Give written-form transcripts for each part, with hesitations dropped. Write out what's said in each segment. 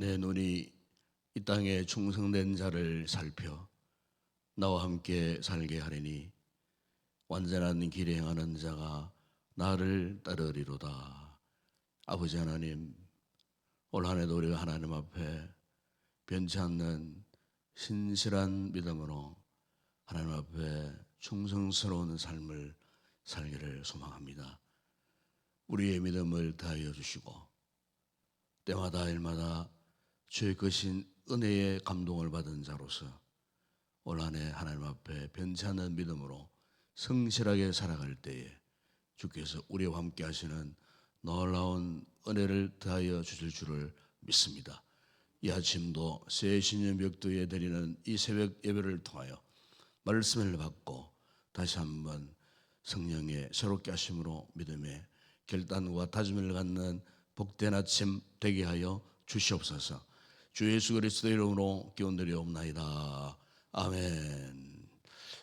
내 눈이 이 땅에 충성된 자를 살펴 나와 함께 살게 하리니 완전한 길에 행하는 자가 나를 따르리로다. 아버지 하나님, 올 한 해도 우리가 하나님 앞에 변치 않는 신실한 믿음으로 하나님 앞에 충성스러운 삶을 살기를 소망합니다. 우리의 믿음을 다하여 주시고 때마다 일마다 주의 크신 은혜의 감동을 받은 자로서 올 한 해 하나님 앞에 변치 않는 믿음으로 성실하게 살아갈 때에 주께서 우리와 함께 하시는 놀라운 은혜를 더하여 주실 줄을 믿습니다. 이 아침도 새 신년 벽두에 드리는 이 새벽 예배를 통하여 말씀을 받고 다시 한번 성령의 새롭게 하심으로 믿음의 결단과 다짐을 갖는 복된 아침 되게 하여 주시옵소서. 주 예수 그리스도의 이름으로 기원드리옵나이다. 아멘.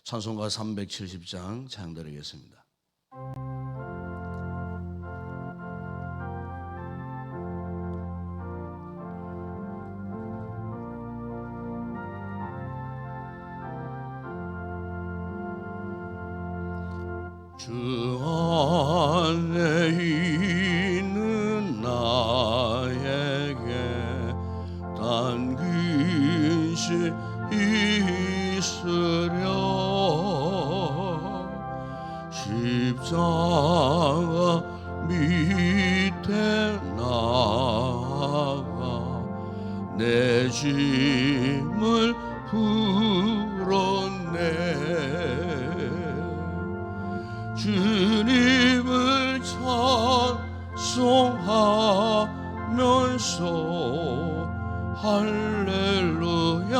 찬송가 370장 찬양드리겠습니다. 주 안에 있는 나에게 단 근시 있으려 십자가 밑에 나아가 내 짐을 풀었네. 주님을 찬송하면서 할렐루야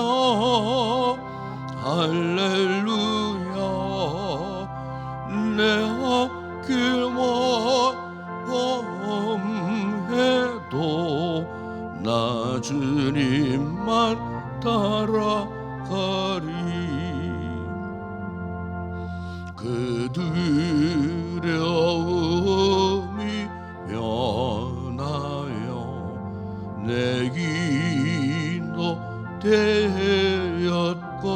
할렐루야 내 앞길만 험해도 나 주님만 따라가리. 그들의 어음이 변하여 내 기도 되었고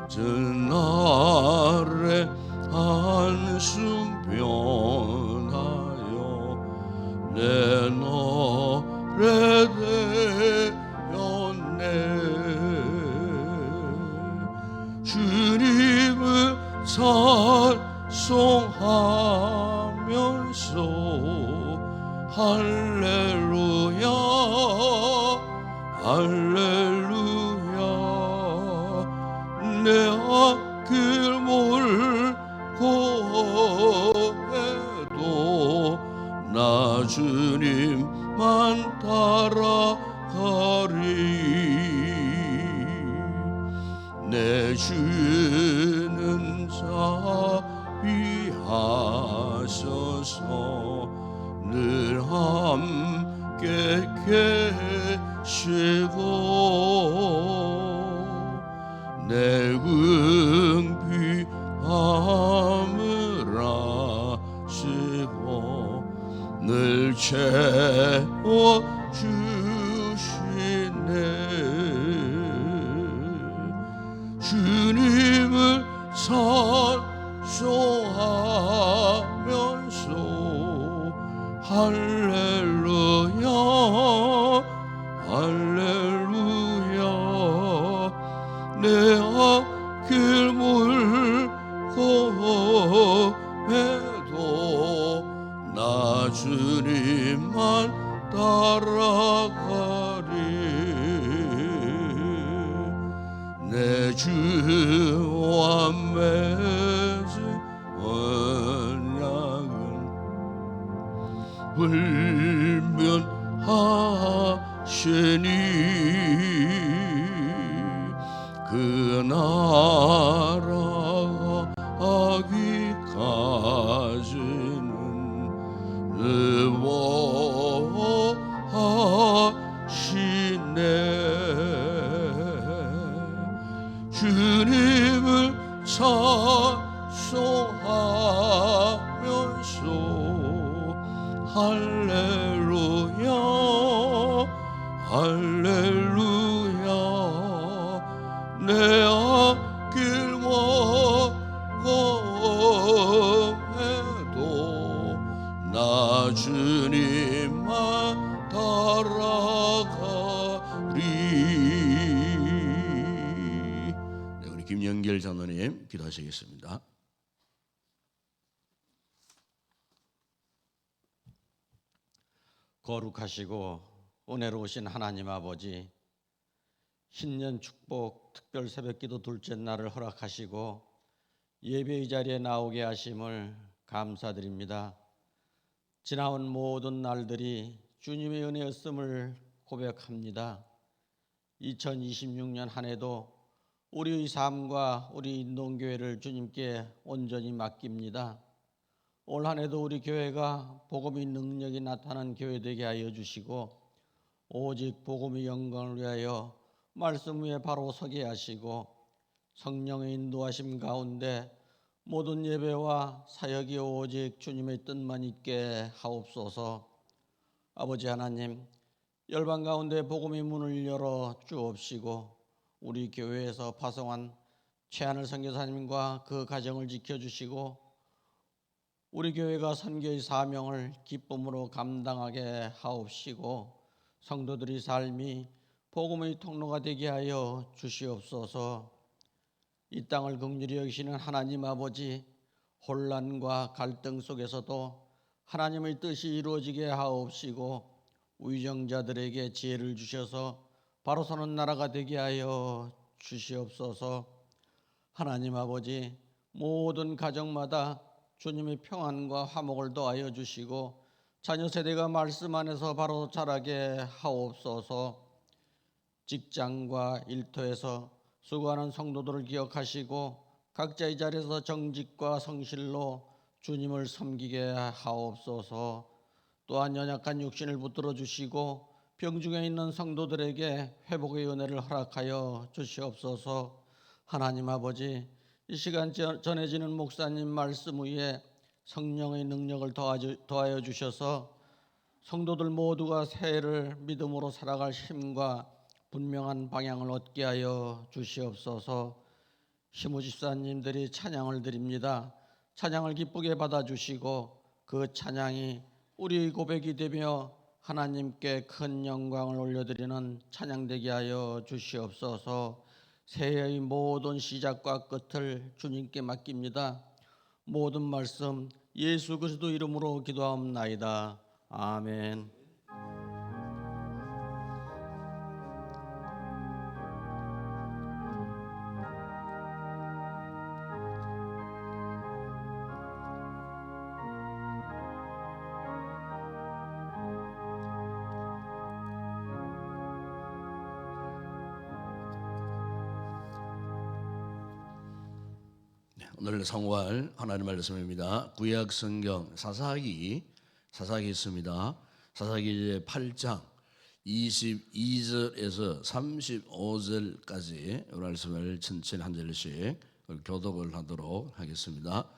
전날의 한숨 변하여 내 노래 되었네. 주님을 찬송하면서 할렐루야 할렐루야 내 앞길 몰고 해도 나 주님만 따라가리. 내 주는 자비하소서 늘 함께 계시고 내 궁핍함을 아시고 늘 채워주시네. 주님을 찬송하면서 할렐루야 할렐루야 내 앞길 물고 해도 나 주님만 따라가리. 내 주와 맺은 언약은 불면하시니 그 나라가 하기까지는 의워하시네. 주님을 찬송하면서 할렐루야 할렐루야. 내 앞길 모험해도 나 주님만 따라가리. 네, 우리 김영결 장로님 기도하시겠습니다. 거룩하시고 은혜로우신 하나님 아버지, 신년 축복 특별 새벽기도 둘째 날을 허락하시고 예배의 자리에 나오게 하심을 감사드립니다. 지나온 모든 날들이 주님의 은혜였음을 고백합니다. 2026년 한 해도 우리의 삶과 우리 인동교회를 주님께 온전히 맡깁니다. 올 한 해도 우리 교회가 복음의 능력이 나타난 교회 되게 하여 주시고, 오직 복음의 영광을 위하여 말씀 위에 바로 서게 하시고, 성령의 인도하심 가운데 모든 예배와 사역이 오직 주님의 뜻만 있게 하옵소서. 아버지 하나님, 열방 가운데 복음의 문을 열어 주옵시고, 우리 교회에서 파송한 최하늘 선교사님과 그 가정을 지켜주시고, 우리 교회가 선교의 사명을 기쁨으로 감당하게 하옵시고, 성도들의 삶이 복음의 통로가 되게 하여 주시옵소서. 이 땅을 긍휼히 여기시는 하나님 아버지, 혼란과 갈등 속에서도 하나님의 뜻이 이루어지게 하옵시고, 위정자들에게 지혜를 주셔서 바로 서는 나라가 되게 하여 주시옵소서. 하나님 아버지, 모든 가정마다 주님의 평안과 화목을 더하여 주시고, 자녀 세대가 말씀 안에서 바로 자라게 하옵소서. 직장과 일터에서 수고하는 성도들을 기억하시고, 각자의 자리에서 정직과 성실로 주님을 섬기게 하옵소서. 또한 연약한 육신을 붙들어 주시고, 병중에 있는 성도들에게 회복의 은혜를 허락하여 주시옵소서. 하나님 아버지, 이 시간 전해지는 목사님 말씀 위에 성령의 능력을 더하여 주셔서 성도들 모두가 새해를 믿음으로 살아갈 힘과 분명한 방향을 얻게 하여 주시옵소서. 시무 집사님들이 찬양을 드립니다. 찬양을 기쁘게 받아주시고, 그 찬양이 우리의 고백이 되며 하나님께 큰 영광을 올려드리는 찬양 되게 하여 주시옵소서. 새해의 모든 시작과 끝을 주님께 맡깁니다. 모든 말씀 예수 그리스도 이름으로 기도하옵나이다. 아멘. 오늘 성화할 하나님 말씀입니다. 구약 성경 사사기 있습니다. 사사기 8장 22절에서 35절까지 말씀을 천천히 한 절씩 교독을 하도록 하겠습니다.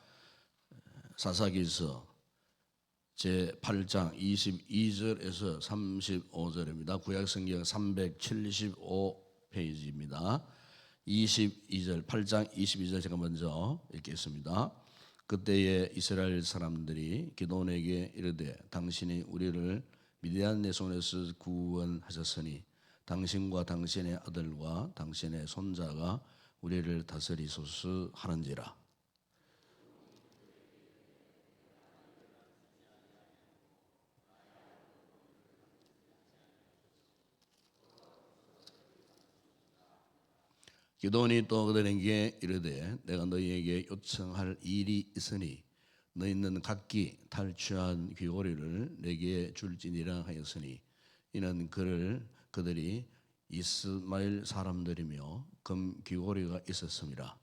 사사기서 제 8장 22절에서 35절입니다. 구약 성경 375페이지입니다. 22절 8장 22절 제가 먼저 읽겠습니다. 그때에 이스라엘 사람들이 기드온에게 이르되 당신이 우리를 미디안의 손에서 구원하셨으니 당신과 당신의 아들과 당신의 손자가 우리를 다스리소서 하는지라. 기드온이 또 그들에게 이르되 내가 너희에게 요청할 일이 있으니 너희는 각기 탈취한 귀고리를 내게 줄지니라 하였으니 이는 그들이 이스마엘 사람들이며 금 귀고리가 있었습니다.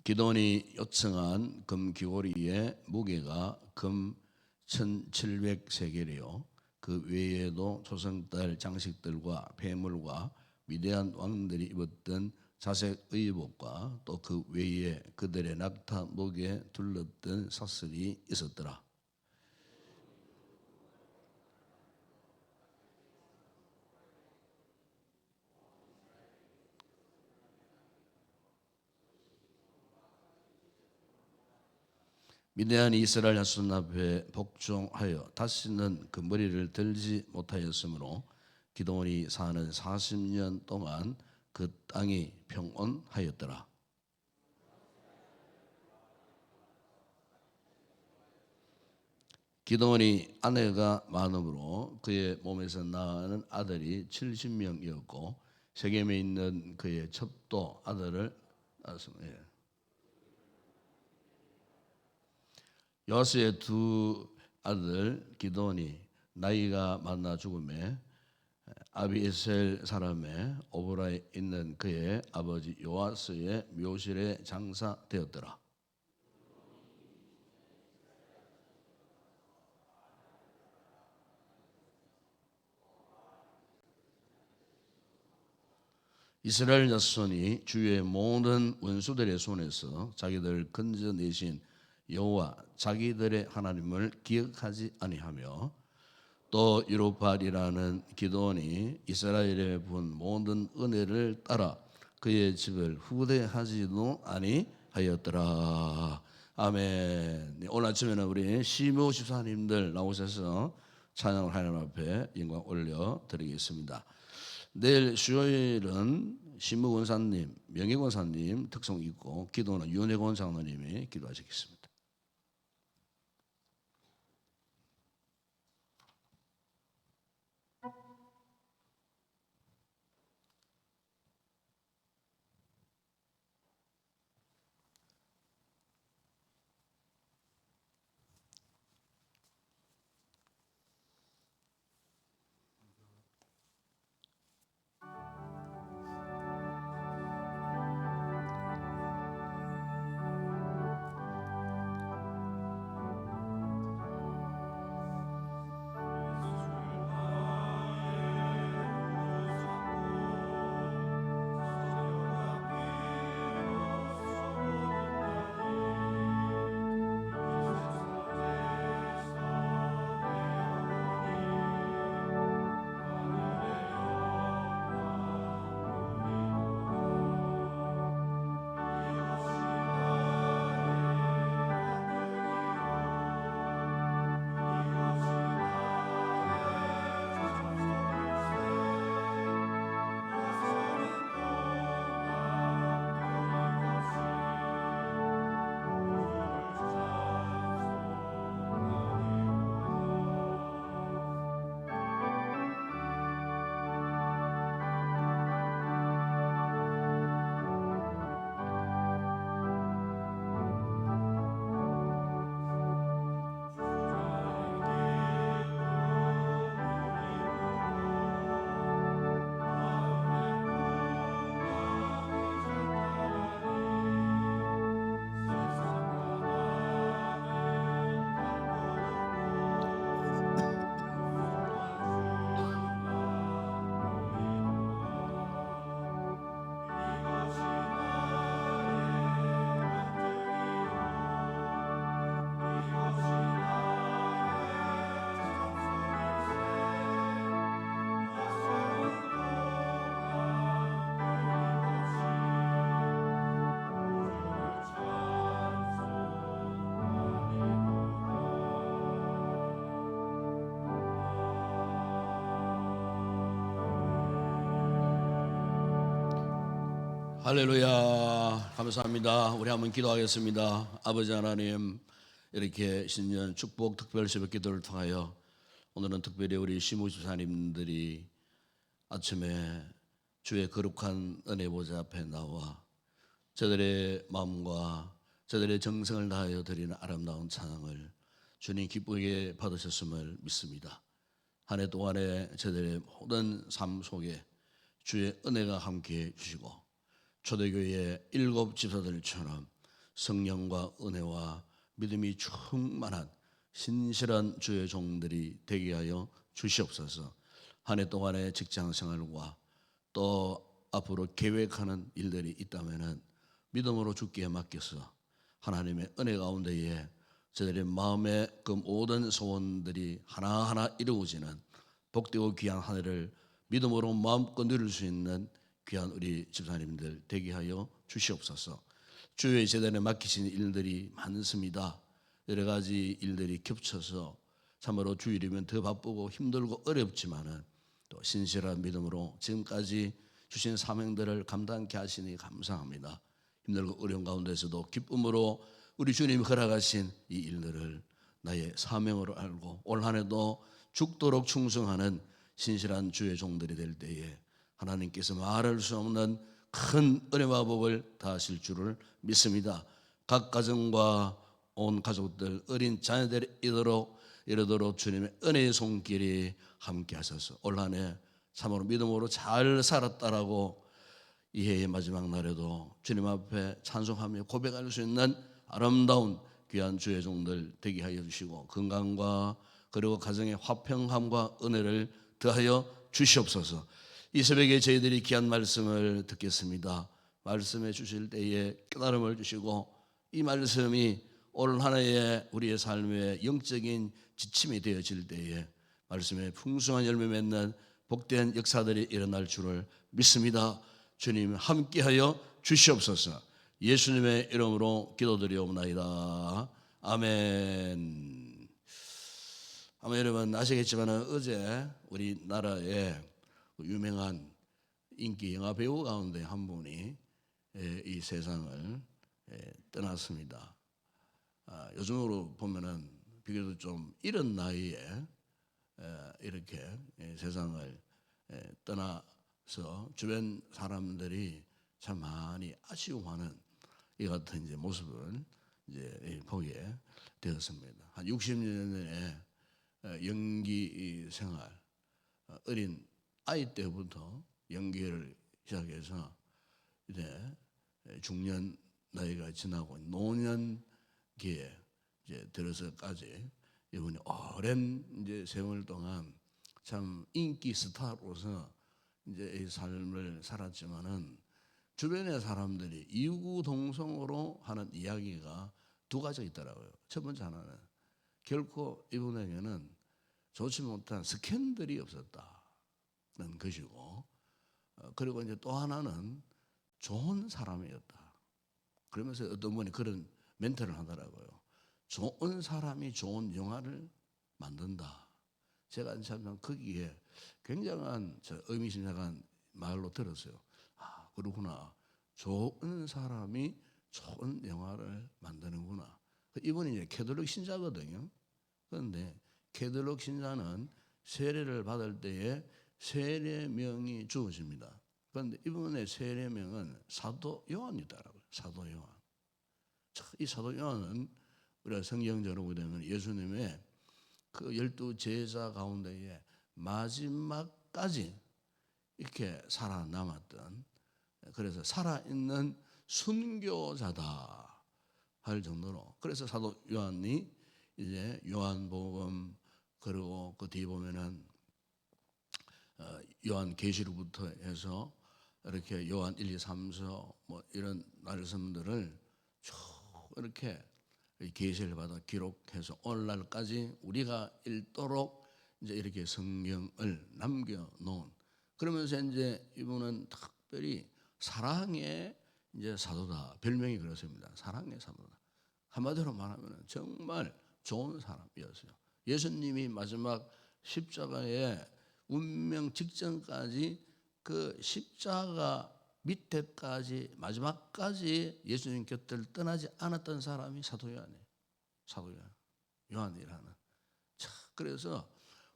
기드온이 요청한 금 귀고리의 무게가 금 1700세겔이요 그 외에도 조상딸 장식들과 폐물과 위대한 왕들이 입었던 자색 의복과 또 그 외에 그들의 낙타 목에 둘렀던 사슬이 있었더라. 미디안이 이스라엘 자손 앞에 복종하여 다시는 그 머리를 들지 못하였으므로 기드온이 사는 40년 동안 그 땅이 평온하였더라. 기드온이 아내가 많으므로 그의 몸에서 나는 아들이 70명이었고 세겜에 있는 그의 첩도 아들을 낳았습니다. 요아스의 두 아들 기드온이 나이가 많아 죽음에 아비에셀 사람의 오브라에 있는 그의 아버지 요아스의 묘실에 장사되었더라. 이스라엘 자손이 주의 모든 원수들의 손에서 자기들을 건져내신 여호와 자기들의 하나님을 기억하지 아니하며 또 유로팔이라는 기드온이 이스라엘에 본 모든 은혜를 따라 그의 집을 후대하지도 아니하였더라. 아멘. 오늘 아침에는 우리 시므 집사님들 나오셔서 찬양을 하나님 앞에 영광 올려 드리겠습니다. 내일 수요일은 시므 권사님, 명예 권사님 특송 있고 기도는 윤혜권 장로님이 기도하시겠습니다. 할렐루야. 감사합니다. 우리 한번 기도하겠습니다. 아버지 하나님, 이렇게 신년 축복 특별 새벽 기도를 통하여 오늘은 특별히 우리 시므 집사님들이 아침에 주의 거룩한 은혜 보좌 앞에 나와 저들의 마음과 저들의 정성을 다하여 드리는 아름다운 찬양을 주님 기쁘게 받으셨음을 믿습니다. 한 해 동안에 저들의 모든 삶 속에 주의 은혜가 함께해 주시고 초대교회의 7 집사들처럼 성령과 은혜와 믿음이 충만한 신실한 주의 종들이 되게 하여 주시옵소서. 한 해 동안의 직장 생활과 또 앞으로 계획하는 일들이 있다면은 믿음으로 주께 맡겨서 하나님의 은혜 가운데에 저들의 마음의 그 모든 소원들이 하나하나 이루어지는 복되고 귀한 한 해를 믿음으로 마음껏 누릴 수 있는 귀한 우리 집사님들 되게 하여 주시옵소서. 주의 재단에 맡기신 일들이 많습니다. 여러 가지 일들이 겹쳐서 참으로 주일이면 더 바쁘고 힘들고 어렵지만은 또 신실한 믿음으로 지금까지 주신 사명들을 감당케 하시니 감사합니다. 힘들고 어려운 가운데서도 기쁨으로 우리 주님이 허락하신 이 일들을 나의 사명으로 알고 올 한 해도 죽도록 충성하는 신실한 주의 종들이 될 때에 하나님께서 말할 수 없는 큰 은혜와 복을 다하실 줄을 믿습니다. 각 가정과 온 가족들 어린 자녀들이 이르도록 주님의 은혜의 손길이 함께 하셔서 올 한 해 참으로 믿음으로 잘 살았다라고 이 해의 마지막 날에도 주님 앞에 찬송하며 고백할 수 있는 아름다운 귀한 주의 종들 되게 하여 주시고 건강과 그리고 가정의 화평함과 은혜를 더하여 주시옵소서. 이 새벽에 저희들이 귀한 말씀을 듣겠습니다. 말씀해 주실 때에 깨달음을 주시고 이 말씀이 올 한 해의 우리의 삶의 영적인 지침이 되어질 때에 말씀에 풍성한 열매 맺는 복된 역사들이 일어날 줄을 믿습니다. 주님 함께하여 주시옵소서. 예수님의 이름으로 기도드리옵나이다. 아멘. 아마 여러분 아시겠지만 어제 우리나라의 유명한 인기 영화 배우 가운데 한 분이 이 세상을 떠났습니다. 요즘으로 보면은 비교적 좀 이른 나이에 이렇게 세상을 떠나서 주변 사람들이 참 많이 아쉬워하는 이 같은 이제 모습을 이제 보게 되었습니다. 한 60년의 연기 생활, 어린 아이 때부터 연기를 시작해서 이제 중년 나이가 지나고 노년기에 이제 들어서까지 이분이 오랜 이제 세월 동안 참 인기 스타로서 이제 이 삶을 살았지만은 주변의 사람들이 이구동성으로 하는 이야기가 두 가지가 있더라고요. 첫 번째 하나는 결코 이분에게는 좋지 못한 스캔들이 없었다는 것이고, 그리고 이제 또 하나는 좋은 사람이었다. 그러면서 어떤 분이 그런 멘트를 하더라고요. 좋은 사람이 좋은 영화를 만든다. 제가 참 거기에 굉장한 의미심장한 말로 들었어요. 아, 그렇구나. 좋은 사람이 좋은 영화를 만드는구나. 이분이 이제 캐톨릭 신자거든요. 그런데 캐톨릭 신자는 세례를 받을 때에 세례명이 주어집니다. 그런데 이분의 세례명은 사도 요한이더라고요. 사도 요한. 이 사도 요한은 우리가 성경적으로 보게 되면 예수님의 그 12 제자 가운데에 마지막까지 이렇게 살아남았던, 그래서 살아있는 순교자다 할 정도로, 그래서 사도 요한이 이제 요한복음 그리고 그 뒤에 보면은 요한계시록부터 해서 이렇게 요한 1, 2, 3서 뭐 이런 말씀들을 쭉 이렇게 계시를 받아 기록해서 오늘날까지 우리가 읽도록 이제 이렇게 성경을 남겨놓은, 그러면서 이제 이분은 특별히 사랑의 이제 사도다, 별명이 그렇습니다. 사랑의 사도다. 한마디로 말하면 정말 좋은 사람이었어요. 예수님이 마지막 십자가의 운명 직전까지 그 십자가 밑에까지 마지막까지 예수님 곁을 떠나지 않았던 사람이 사도 요한이에요. 사도 요한이라는. 자, 그래서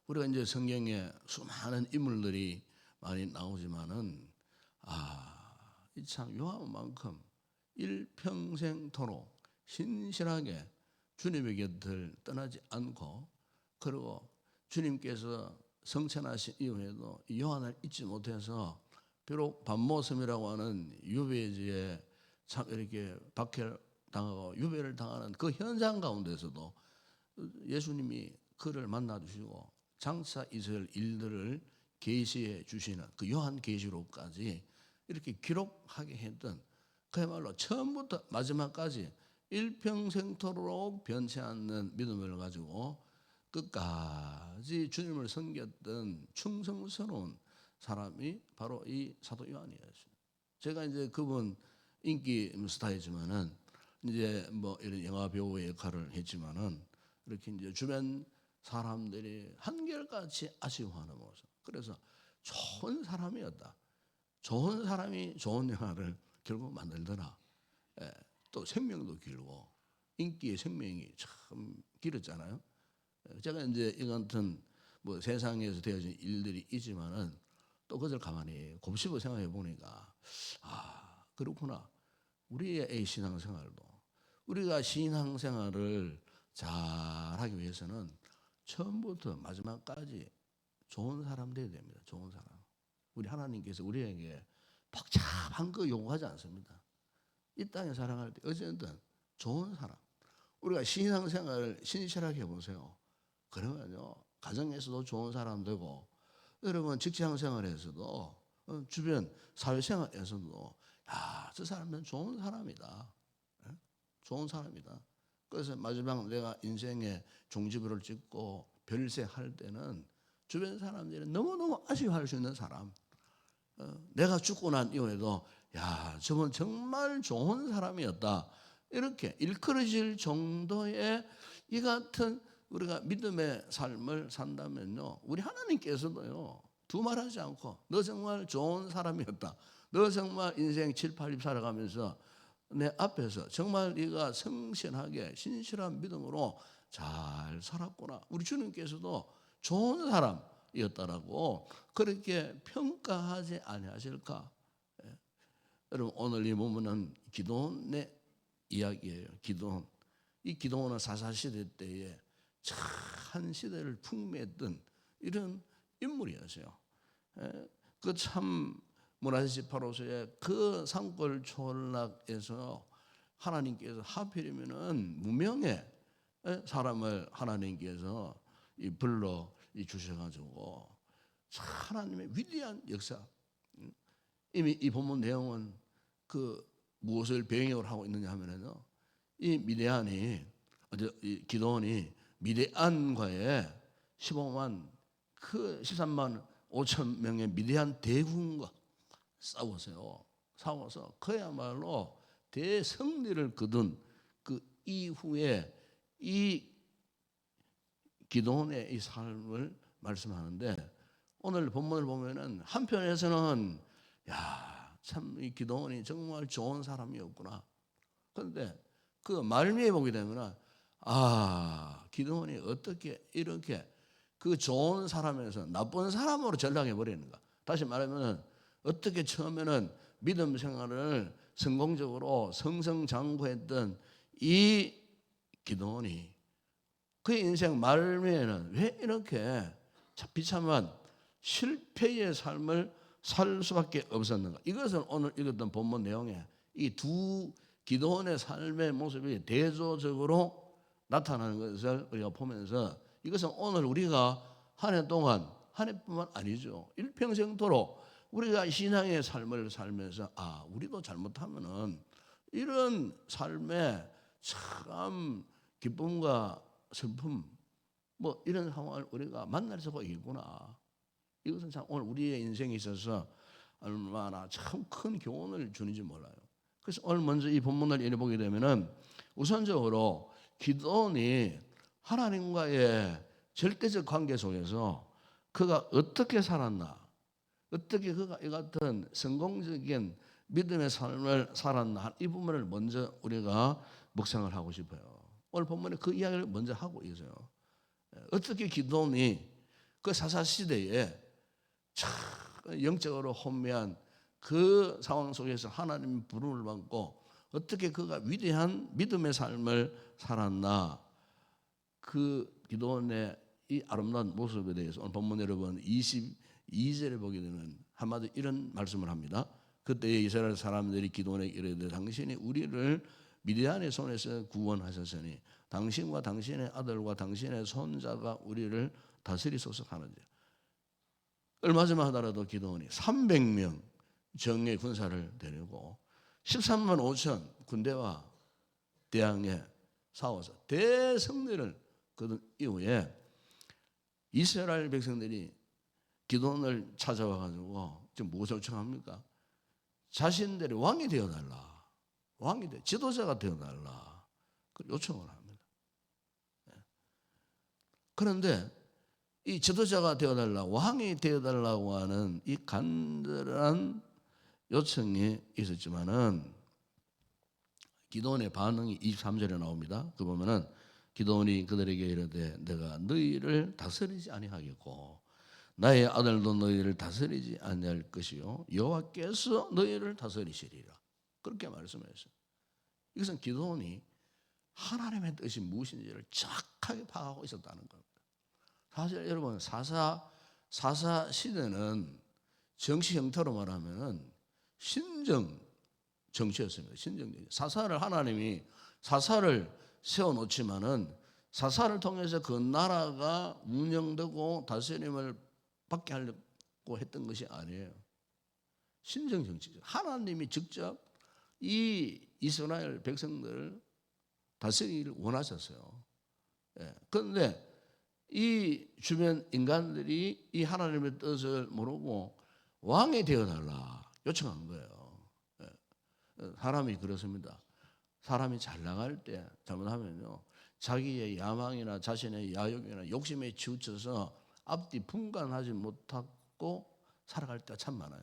우리가 이제 성경에 수많은 인물들이 많이 나오지만은 이 참 요한만큼 일평생토록 신실하게 주님의 곁을 떠나지 않고, 그리고 주님께서 성천하신 이후에도 요한을 잊지 못해서 비록 반모섬이라고 하는 유배지에 참 이렇게 박해당하고 유배를 당하는 그 현장 가운데서도 예수님이 그를 만나 주시고 장차 있을 일들을 계시해 주시는 그 요한 계시록까지 이렇게 기록하게 했던 그야말로 처음부터 마지막까지 일평생토록 변치 않는 믿음을 가지고 끝까지 주님을 섬겼던 충성스러운 사람이 바로 이 사도 요한이에요. 제가 이제 그분 인기 스타이지만은 이제 뭐 이런 영화 배우의 역할을 했지만은 이렇게 이제 주변 사람들이 한결같이 아쉬워하는 모습. 그래서 좋은 사람이었다. 좋은 사람이 좋은 영화를 결국 만들더라. 예, 또 생명도 길고 인기의 생명이 참 길었잖아요. 제가 이제 이 같은 뭐 세상에서 되어진 일들이 있지만은 또 그걸 가만히 곱씹어 생각해 보니까 아 그렇구나. 우리의 신앙생활도 우리가 신앙생활을 잘하기 위해서는 처음부터 마지막까지 좋은 사람 되어야 됩니다. 좋은 사람. 우리 하나님께서 우리에게 복잡한 거 요구하지 않습니다. 이 땅에 살아갈 때 어쨌든 좋은 사람. 우리가 신앙생활을 신실하게 해보세요. 그러면요 가정에서도 좋은 사람 되고 여러분 직장생활에서도 주변 사회생활에서도 저 사람은 좋은 사람이다. 좋은 사람이다. 그래서 마지막 내가 인생의 종지부를 찍고 별세할 때는 주변 사람들이 너무너무 아쉬워할 수 있는 사람. 내가 죽고 난 이후에도 저분 정말 좋은 사람이었다. 이렇게 일컬어질 정도의 이 같은 우리가 믿음의 삶을 산다면요. 우리 하나님께서도요. 두말하지 않고 너 정말 좋은 사람이었다. 너 정말 인생 7, 8립 살아가면서 내 앞에서 정말 네가 성실하게 신실한 믿음으로 잘 살았구나. 우리 주님께서도 좋은 사람이었다라고 그렇게 평가하지 아니하실까? 여러분 오늘 이 본문은 기도원의 이야기예요. 기도원. 이 기도원은 사사시대 때에 한 시대를 풍미했던 이런 인물이었어요. 그 참 문화시 18호서의 그 산골 촌락에서 하나님께서 하필이면은 무명의 사람을 하나님께서 불러 주셔가지고 하나님의 위대한 역사. 이미 이 본문 내용은 그 무엇을 배경으로 하고 있느냐 하면은요, 이 미디안이 이 기도원이 미디안과의 13만 5천 명의 미디안 대군과 싸워서 그야말로 대승리를 거둔 그 이후에 이 기도원의 이 삶을 말씀하는데 오늘 본문을 보면은 한편에서는 참 이 기도원이 정말 좋은 사람이었구나. 그런데 그 말미에 보게 되면 기도원이 어떻게 이렇게 그 좋은 사람에서 나쁜 사람으로 전락해 버리는가. 다시 말하면 어떻게 처음에는 믿음 생활을 성공적으로 승승장구했던 이 기도원이 그의 인생 말미에는 왜 이렇게 비참한 실패의 삶을 살 수밖에 없었는가. 이것은 오늘 읽었던 본문 내용에 이 두 기도원의 삶의 모습이 대조적으로 나타나는 것을 우리가 보면서 이것은 오늘 우리가 한 해 동안 한 해뿐만 아니죠. 일평생토록 우리가 신앙의 삶을 살면서 우리도 잘못하면은 이런 삶에 참 기쁨과 슬픔 뭐 이런 상황을 우리가 만날 수가 있구나. 이것은 참 오늘 우리의 인생에 있어서 얼마나 참 큰 교훈을 주는지 몰라요. 그래서 오늘 먼저 이 본문을 읽어보게 되면은 우선적으로 기도원이 하나님과의 절대적 관계 속에서 그가 어떻게 살았나, 어떻게 그가 이 같은 성공적인 믿음의 삶을 살았나 이 부분을 먼저 우리가 묵상을 하고 싶어요. 오늘 본문에 그 이야기를 먼저 하고 있어요. 어떻게 기도원이 그 사사시대에 참 영적으로 혼미한 그 상황 속에서 하나님의 부름을 받고 어떻게 그가 위대한 믿음의 삶을 살았나. 그 기도원의 이 아름다운 모습에 대해서 오늘 본문 여러분 22절에 보게 되면 한마디 이런 말씀을 합니다. 그때 이스라엘 사람들이 기도원에게 이르되 당신이 우리를 미디안의 손에서 구원하셨으니 당신과 당신의 아들과 당신의 손자가 우리를 다스리소서 하는지. 얼마 전만 하더라도 기도원이 300명 정예 군사를 데리고 13만 5천 군대와 대항해 싸워서 대승리를 거둔 이후에 이스라엘 백성들이 기도원을 찾아와 가지고 지금 무엇을 요청합니까? 자신들이 왕이 되어달라, 지도자가 되어달라, 그 요청을 합니다. 그런데 이 지도자가 되어달라, 왕이 되어달라고 하는 이 간절한 요청이 있었지만은 기도원의 반응이 23절에 나옵니다. 그 보면은 기도원이 그들에게 이르되 내가 너희를 다스리지 아니하겠고 나의 아들도 너희를 다스리지 아니할 것이요 여호와께서 너희를 다스리시리라. 그렇게 말씀했어요. 이것은 기도원이 하나님의 뜻이 무엇인지를 정확하게 파악하고 있었다는 겁니다. 사실 여러분 사사 시대는 정치 형태로 말하면 신정 정치였습니다. 신정정. 하나님이 사사를 세워놓지만은 사사를 통해서 그 나라가 운영되고 다스림을 받게 하려고 했던 것이 아니에요. 신정 정치죠. 하나님이 직접 이 이스라엘 백성들을 다스리기를 원하셨어요. 그런데 이 주변 인간들이 이 하나님의 뜻을 모르고 왕이 되어달라 요청한 거예요. 사람이 그렇습니다. 사람이 잘 나갈 때 잘못하면요 자기의 야망이나 자신의 야욕이나 욕심에 치우쳐서 앞뒤 분간하지 못하고 살아갈 때가 참 많아요.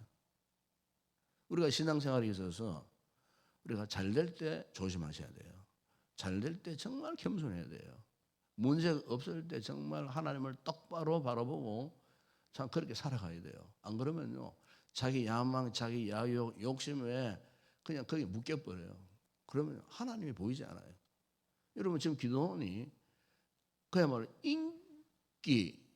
우리가 신앙생활에 있어서 우리가 잘 될 때 조심하셔야 돼요. 잘 될 때 정말 겸손해야 돼요. 문제가 없을 때 정말 하나님을 똑바로 바라보고 참 그렇게 살아가야 돼요. 안 그러면요 자기 야망, 자기 야욕, 욕심에 그냥 거기 묶여버려요. 그러면 하나님이 보이지 않아요. 여러분 지금 기도원이 그야말로 인기,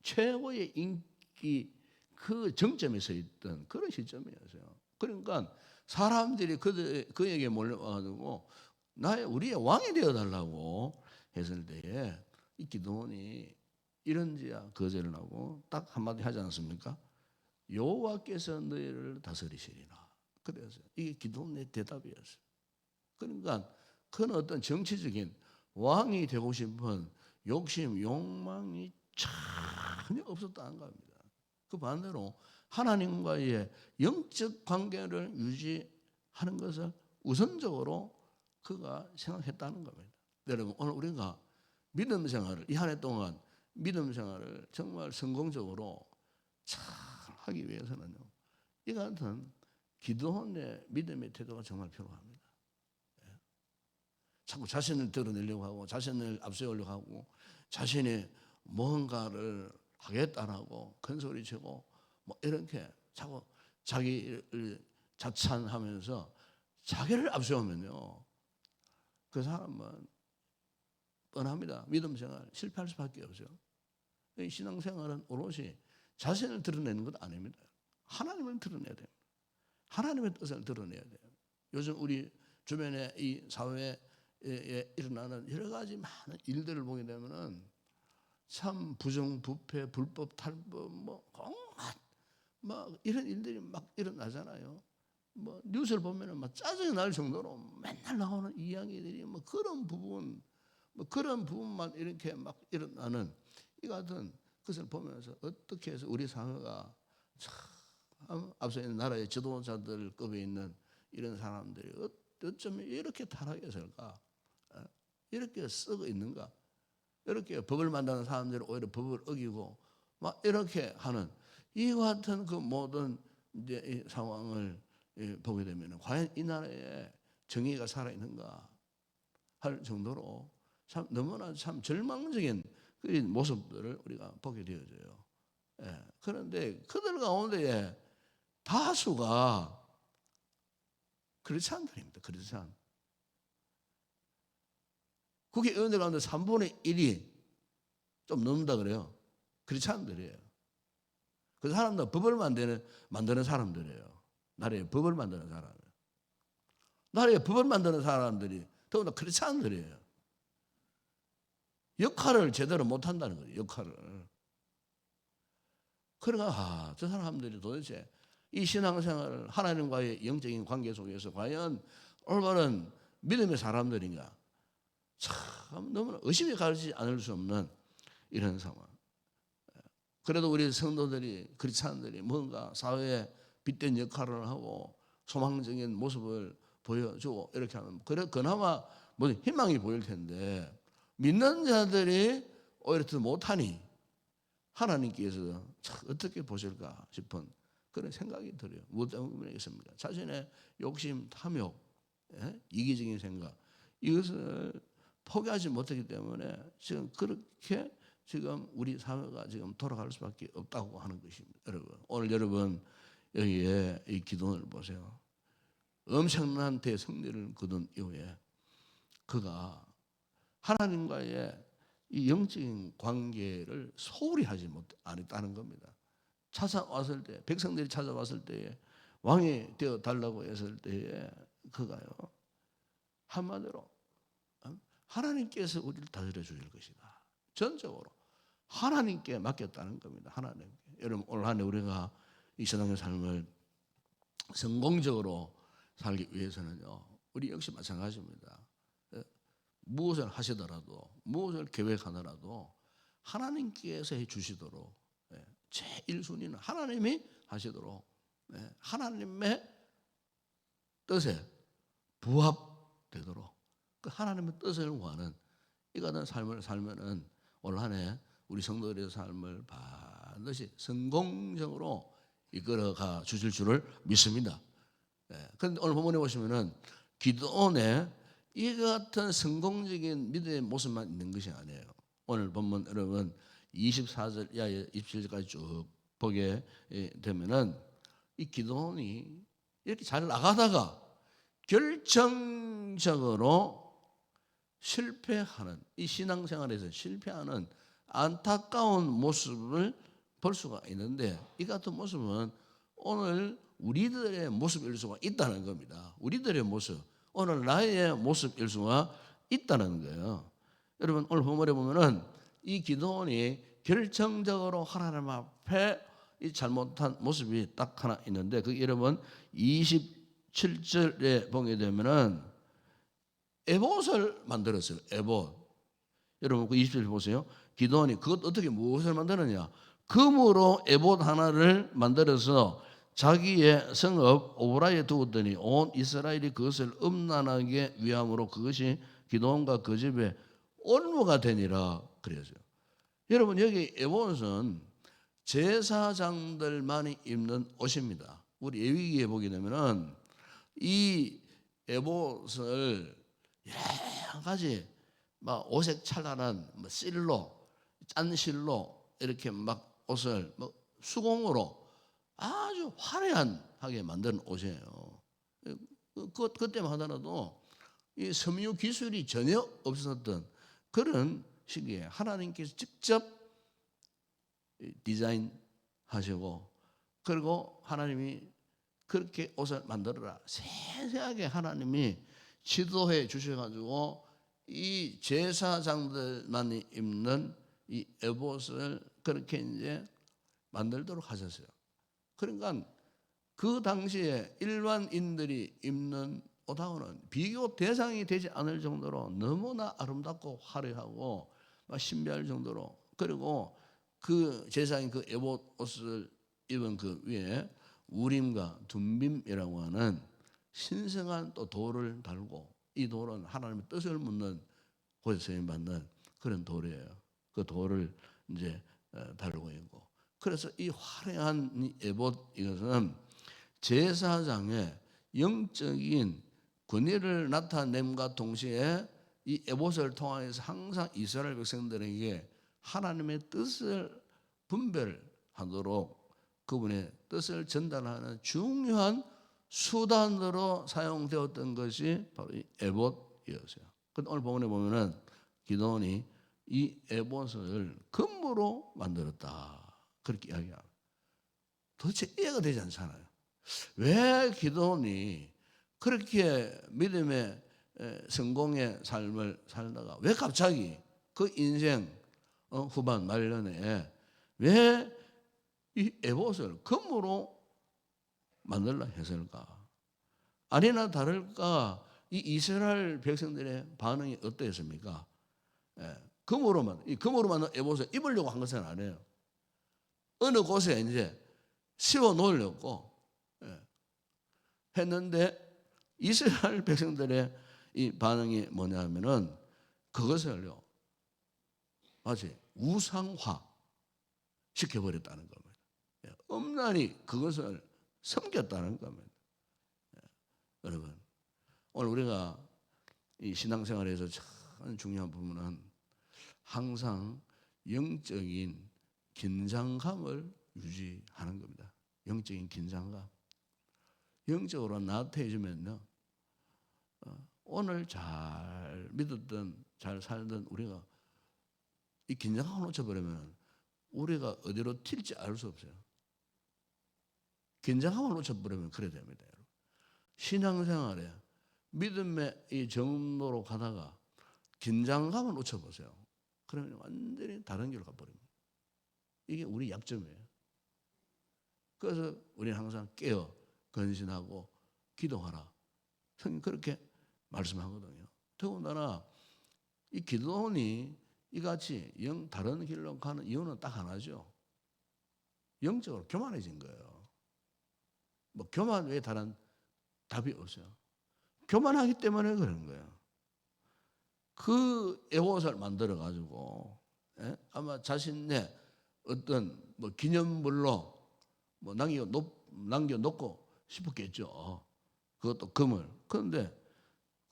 최고의 인기 그 정점에 서 있던 그런 시점이었어요. 그러니까 사람들이 그에게 몰려와가지고 우리의 왕이 되어달라고 했을 때에 이 기도원이 이런지야 거절을 하고 딱 한마디 하지 않습니까? 여호와께서 너희를 다스리시리라. 그랬어요. 이게 기도원의 대답이었어요. 그러니까 그는 어떤 정치적인 왕이 되고 싶은 욕심, 욕망이 전혀 없었다는 겁니다. 그 반대로 하나님과의 영적 관계를 유지하는 것을 우선적으로 그가 생각했다는 겁니다. 여러분 오늘 우리가 믿음 생활을 이 한 해 동안 믿음 생활을 정말 성공적으로 잘 하기 위해서는요 이 같은 기도원의 믿음의 태도가 정말 필요합니다. 자꾸 자신을 드러내려고 하고 자신을 앞세우려고 하고 자신이 뭔가를 하겠다라고 큰소리치고 뭐 이렇게 자꾸 자기를 자찬하면서 자기를 앞세우면요 그 사람은 뻔합니다. 믿음 생활 실패할 수밖에 없어요. 이 신앙생활은 오롯이 자신을 드러내는 것 아닙니다. 하나님을 드러내야 됩니다. 하나님의 뜻을 드러내야 돼요. 요즘 우리 주변에 이 사회에 일어나는 여러 가지 많은 일들을 보게 되면은 참 부정부패, 불법 탈법, 뭐 온갖 막 이런 일들이 막 일어나잖아요. 뭐 뉴스를 보면은 막 짜증이 날 정도로 맨날 나오는 이야기들이 뭐 그런 부분만 이렇게 막 일어나는 이 같은 것을 보면서 어떻게 해서 우리 사회가 참 앞서 있는 나라의 지도자들급에 있는 이런 사람들이 어쩌면 이렇게 타락했을까? 이렇게 썩어 있는가? 이렇게 법을 만드는 사람들이 오히려 법을 어기고 막 이렇게 하는 이 같은 그 모든 이제 이 상황을 보게 되면 과연 이 나라에 정의가 살아 있는가 할 정도로 참 너무나 참 절망적인 그 모습들을 우리가 보게 되어져요. 그런데 그들 가운데 다수가 크리스찬들입니다. 크리스찬. 국회의원들 가운데 3분의 1이 좀 넘는다 그래요. 크리스찬들이에요. 그 사람들 법을 만드는 사람들이에요. 나라에 법을 만드는 사람. 나라에 법을 만드는 사람들이 더구나 크리스찬들이에요. 역할을 제대로 못한다는 거예요. 역할을. 그러니까 저 사람들이 도대체 이 신앙생활을 하나님과의 영적인 관계 속에서 과연 올바른 믿음의 사람들인가? 참 너무나 의심이 가지 않을 수 없는 이런 상황. 그래도 우리 성도들이, 크리스찬들이 뭔가 사회에 빛된 역할을 하고 소망적인 모습을 보여주고 이렇게 하면 그래 그나마 뭐 희망이 보일 텐데, 믿는 자들이 오히려 더 못하니 하나님께서 참 어떻게 보실까 싶은 그런 생각이 들어요. 무엇 때문이겠습니까? 자신의 욕심, 탐욕, 이기적인 생각, 이것을 포기하지 못하기 때문에 지금 그렇게 지금 우리 사회가 지금 돌아갈 수밖에 없다고 하는 것입니다. 여러분, 오늘 여러분 여기에 이 기도를 보세요. 엄청난 대승리를 거둔 이후에 그가 하나님과의 이 영적인 관계를 소홀히 하지 않았다는 겁니다. 찾아왔을 때, 백성들이 찾아왔을 때에, 왕이 되어 달라고 했을 때에 그가요 한마디로 하나님께서 우리를 다스려 주실 것이다. 전적으로 하나님께 맡겼다는 겁니다. 하나님께. 여러분, 오늘 한 해 우리가 이 세상의 삶을 성공적으로 살기 위해서는요, 우리 역시 마찬가지입니다. 무엇을 하시더라도, 무엇을 계획하더라도 하나님께서 해 주시도록, 제1순위는 하나님이 하시도록, 하나님의 뜻에 부합되도록 그 하나님의 뜻을 구하는 이 같은 삶을 살면은 올 한 해 우리 성도들의 삶을 반드시 성공적으로 이끌어가 주실 줄을 믿습니다. 그런데 오늘 본문에 보시면은 기도원에 이 같은 성공적인 믿음의 모습만 있는 것이 아니에요. 오늘 본문 여러분 24절 이하에 27절까지 쭉 보게 되면은 이 기도원이 이렇게 잘 나가다가 결정적으로 실패하는, 이 신앙생활에서 실패하는 안타까운 모습을 볼 수가 있는데, 이 같은 모습은 오늘 우리들의 모습일 수가 있다는 겁니다. 우리들의 모습, 오늘 나의 모습일 수가 있다는 거예요. 여러분, 오늘 본문에 보면은 이 기도원이 결정적으로 하나님 앞에 이 잘못한 모습이 딱 하나 있는데, 그 여러분 27절에 보게 되면은 에봇을 만들었어요. 에봇. 여러분 그 27절 보세요. 기도원이 그것 어떻게 무엇을 만드느냐? 금으로 에봇 하나를 만들어서 자기의 성읍 오브라에 두었더니 온 이스라엘이 그것을 음란하게 위함으로 그것이 기도원과 그 집에 올무가 되니라 그랬어요. 여러분 여기 에봇은 제사장들만이 입는 옷입니다. 우리 레위기에 보게 되면은 이 에봇을 여러 가지 막 오색 찬란한 뭐 실로, 짠실로 이렇게 막 옷을 뭐 수공으로 아주 화려하게 만든 옷이에요. 그때만 하더라도 이 섬유 기술이 전혀 없었던 그런 시기에 하나님께서 직접 디자인하시고, 그리고 하나님이 그렇게 옷을 만들어라 세세하게 하나님이 지도해 주셔가지고 이 제사장들만이 입는 이 에봇을 그렇게 이제 만들도록 하셨어요. 그러니까 그 당시에 일반인들이 입는 옷하고는 비교 대상이 되지 않을 정도로 너무나 아름답고 화려하고 신비할 정도로, 그리고 그 제사장이 그 에봇 옷을 입은 그 위에 우림과 둠빔이라고 하는 신성한 또 돌을 달고, 이 돌은 하나님의 뜻을 묻는 곳에서 쓰임받는 그런 돌이에요. 그 돌을 이제 달고 있고, 그래서 이 화려한 이 에봇, 이것은 제사장의 영적인 권위를 나타냄과 동시에 이 에봇을 통해서 항상 이스라엘 백성들에게 하나님의 뜻을 분별하도록 그분의 뜻을 전달하는 중요한 수단으로 사용되었던 것이 바로 이 에봇이었어요. 근데 오늘 본문에 보면은 기도원이 이 에봇을 금으로 만들었다 그렇게 이야기합니다. 도대체 이해가 되지 않잖아요. 왜 기도원이 그렇게 믿음의 성공의 삶을 살다가 왜 갑자기 그 인생 후반 말년에 왜 이 에봇을 금으로 만들라 했을까? 아니나 다를까 이 이스라엘 백성들의 반응이 어땠습니까? 금으로만 에봇을 입으려고 한 것은 아니에요. 어느 곳에 이제 씌워 놓으려고 했는데 이스라엘 백성들의 이 반응이 뭐냐면은 그것을요 마치 우상화 시켜버렸다는 겁니다. 엄란히 그것을 섬겼다는 겁니다. 여러분, 오늘 우리가 이 신앙생활에서 참 중요한 부분은 항상 영적인 긴장감을 유지하는 겁니다. 영적인 긴장감. 영적으로 나태해지면요, 오늘 잘 믿었던, 잘 살던 우리가 이 긴장감을 놓쳐버리면 우리가 어디로 튈지 알 수 없어요. 긴장감을 놓쳐버리면 그래 됩니다. 여러분. 신앙생활에 믿음의 이 정도로 가다가 긴장감을 놓쳐보세요. 그러면 완전히 다른 길로 가버립니다. 이게 우리 약점이에요. 그래서 우리는 항상 깨어 건신하고 기도하라. 성경 그렇게 말씀하거든요. 더군다나 이 기도원이 이같이 다른 길로 가는 이유는 딱 하나죠. 영적으로 교만해진 거예요. 뭐 교만 외에 다른 답이 없어요. 교만하기 때문에 그런 거예요. 그 에봇을 만들어 가지고 아마 자신의 어떤 뭐 기념물로 뭐 남겨놓고 싶었겠죠. 그것도 금을. 그런데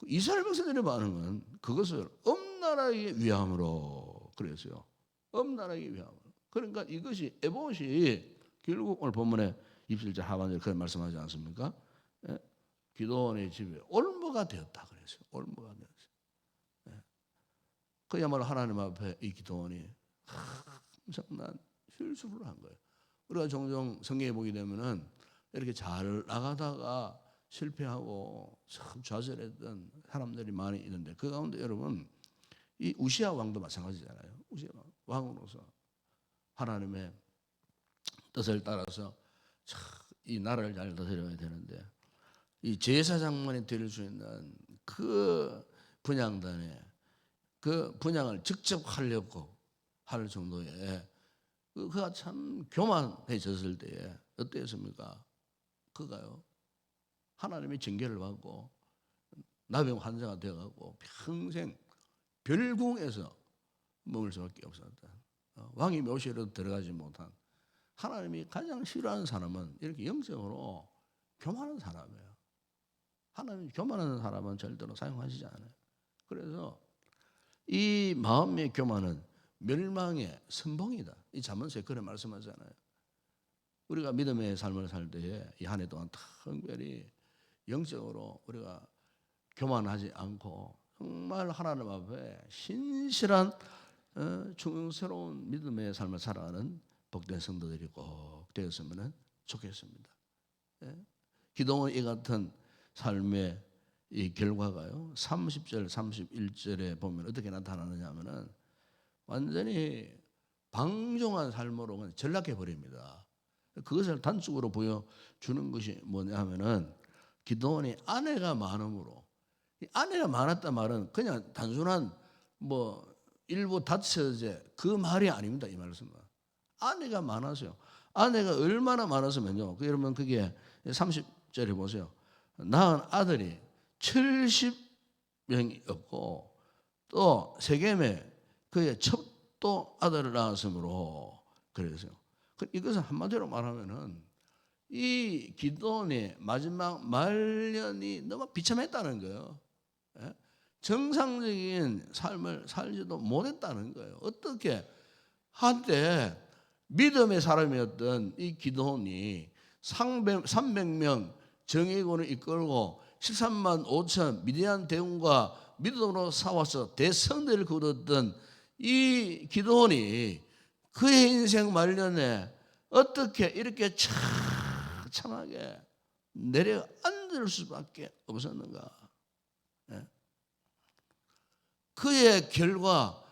이스라엘 백성들의 반응은 그것을 엄란하게 위함으로 그랬어요. 엄란하게 위함으로. 그러니까 이것이 에봇이 결국 오늘 본문에 27절 하반절에 그런 말씀하지 않습니까? 기도원의 집에 올무가 되었다 그랬어요. 올무가 되었어요. 그야말로 하나님 앞에 이 기도원이 엄청난 실수를 한 거예요. 우리가 종종 성경에 보게 되면은 이렇게 잘 나가다가 실패하고 참 좌절했던 사람들이 많이 있는데 그 가운데 여러분 이 우시야 왕도 마찬가지잖아요. 우시야 왕으로서 하나님의 뜻을 따라서 이 나라를 잘 다스려야 되는데 이 제사장만이 될 수 있는 그 분향단에 그 분향을 직접 하려고 할 정도의 그가 참 교만해졌을 때에 어땠습니까? 그가요 하나님의 징계를 받고 나병 환자가 되어가고 평생 별궁에서 머물 수밖에 없었다. 왕이 묘실에도 들어가지 못한 하나님이 가장 싫어하는 사람은 이렇게 영적으로 교만한 사람이에요. 하나님 교만한 사람은 절대로 사용하시지 않아요. 그래서 이 마음의 교만은 멸망의 선봉이다. 이 잠언서에 그런 말씀하잖아요. 우리가 믿음의 삶을 살 때에 이 한 해 동안 특별히 영적으로 우리가 교만하지 않고 정말 하나님 앞에 신실한 중흥스러운 믿음의 삶을 살아가는 복된 성도들이 꼭 되었으면 좋겠습니다. 기도원 이 같은 삶의 이 결과가요 30절 31절에 보면 어떻게 나타나느냐 하면은 완전히 방종한 삶으로 전락해 버립니다. 그것을 단적으로 보여주는 것이 뭐냐 하면은 기도원이 아내가 많음으로 이 아내가 많았단 말은 그냥 단순한 뭐 일부 다처제 그 말이 아닙니다. 이 말씀은 아내가 많아서요. 아내가 얼마나 많았으면요. 여러분 그게 30절에 보세요. 낳은 아들이 70명이었고 또 세겜에 그의 첩도 아들을 낳았으므로 그랬어요. 이것은 한마디로 말하면은 이 기도원의 마지막 말년이 너무 비참했다는 거예요. 정상적인 삶을 살지도 못했다는 거예요. 어떻게 한때 믿음의 사람이었던 이 기도원이 300명 정예군을 이끌고 13만 5천 미디안 대군과 믿음으로 싸워서 대성대를 거뒀던 이 기도원이 그의 인생 말년에 어떻게 이렇게 참하게 내려앉을 수밖에 없었는가? 그의 결과,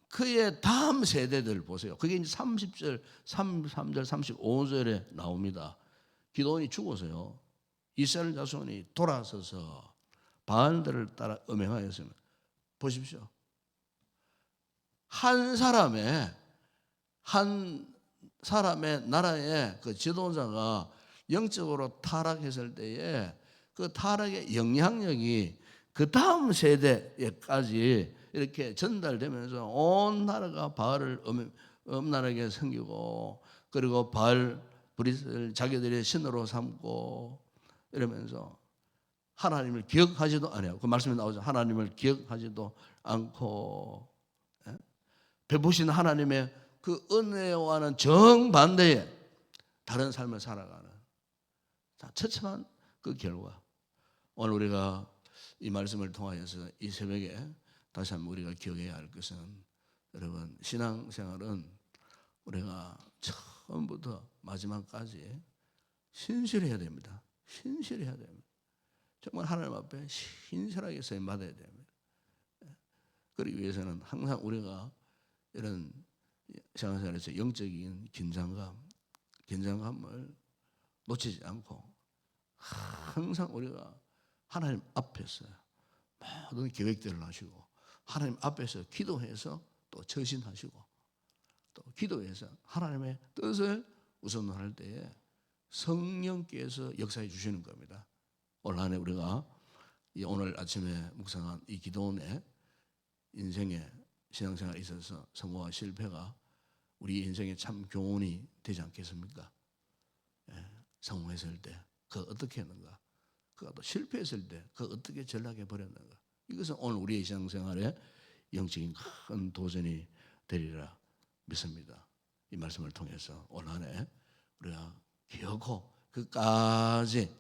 그의 다음 세대들 보세요. 그게 이제 30절, 33절, 35절에 나옵니다. 기도원이 죽어서요, 이스라엘 자손이 돌아서서 바알들을 따라 음행하였으면, 보십시오. 한 사람의 나라의 그 지도자가 영적으로 타락했을 때에 그 타락의 영향력이 그 다음 세대에까지 이렇게 전달되면서 온 나라가 바알을 음란하게 섬기고, 그리고 바알 브릿을 자기들의 신으로 삼고 이러면서 하나님을 기억하지도 않아요. 그 말씀에 나오죠. 하나님을 기억하지도 않고, 베푸신 하나님의 그 은혜와는 정반대의 다른 삶을 살아가는 처참한 그 결과. 오늘 우리가 이 말씀을 통하여서 이 새벽에 다시 한번 우리가 기억해야 할 것은, 여러분, 신앙생활은 우리가 처음부터 마지막까지 신실해야 됩니다. 신실해야 됩니다. 정말 하나님 앞에 신실하게 쓰임 받아야 됩니다. 그러기 위해서는 항상 우리가 이런 신앙생활에서 영적인 긴장감을 놓치지 않고 항상 우리가 하나님 앞에서 모든 계획들을 하시고, 하나님 앞에서 기도해서 또 처신하시고, 또 기도해서 하나님의 뜻을 우선으로 할 때에 성령께서 역사해 주시는 겁니다. 오늘 안에 우리가 오늘 아침에 묵상한 이 기도원의 인생의 신앙생활에 있어서 성공과 실패가 우리 인생의 참 교훈이 되지 않겠습니까? 성공했을 때 그가 어떻게 했는가, 그가 또 실패했을 때 그가 어떻게 전락해 버렸는가, 이것은 오늘 우리의 신앙생활에 영적인 큰 도전이 되리라 믿습니다. 이 말씀을 통해서 오늘 안에 우리가 결코 끝까지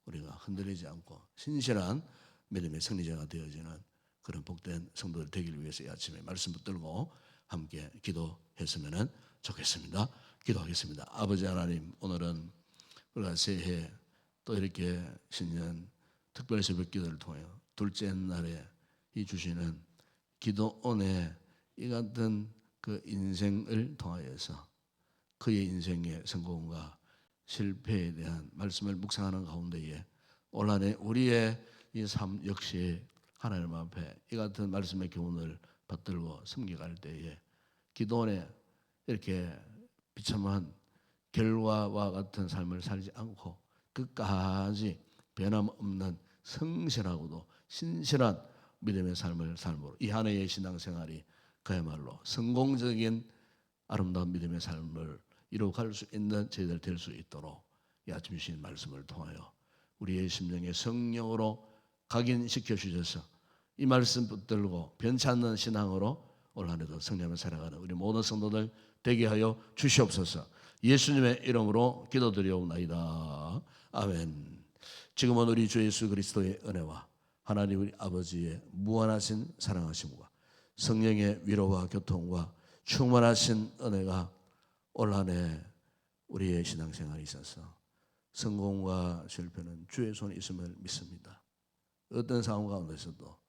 우리가 흔들리지 않고 신실한 믿음의 승리자가 되어지는 그런 복된 성도들 되기를 위해서 이 아침에 말씀 붙들고 함께 기도했으면 좋겠습니다. 기도하겠습니다. 아버지 하나님, 오늘은 우리가 새해 또 이렇게 신년 특별 새벽 기도를 통하여 둘째 날에 이 주시는 기도원의 이 같은 그 인생을 통하여서 그의 인생의 성공과 실패에 대한 말씀을 묵상하는 가운데에 올 한해 우리의 이 삶 역시 하나님 앞에 이 같은 말씀의 교훈을 받들고 섬겨갈 때에 기도원에 이렇게 비참한 결과와 같은 삶을 살지 않고 끝까지 변함없는 성실하고도 신실한 믿음의 삶을 삶으로 이 한 해의 신앙생활이 그야말로 성공적인 아름다운 믿음의 삶을 이루어갈 수 있는 저희들 될 수 있도록 이 아침 주신 말씀을 통하여 우리의 심령에 성령으로 각인시켜 주셔서 이 말씀 붙들고 변치 않는 신앙으로 올 한해도 성령을 살아가는 우리 모든 성도들 되게 하여 주시옵소서. 예수님의 이름으로 기도드리옵나이다. 아멘. 지금은 우리 주 예수 그리스도의 은혜와 하나님 우리 아버지의 무한하신 사랑하심과 성령의 위로와 교통과 충만하신 은혜가 올 한해 우리의 신앙생활에 있어서 성공과 실패는 주의 손에 있음을 믿습니다. 어떤 상황 가운데서도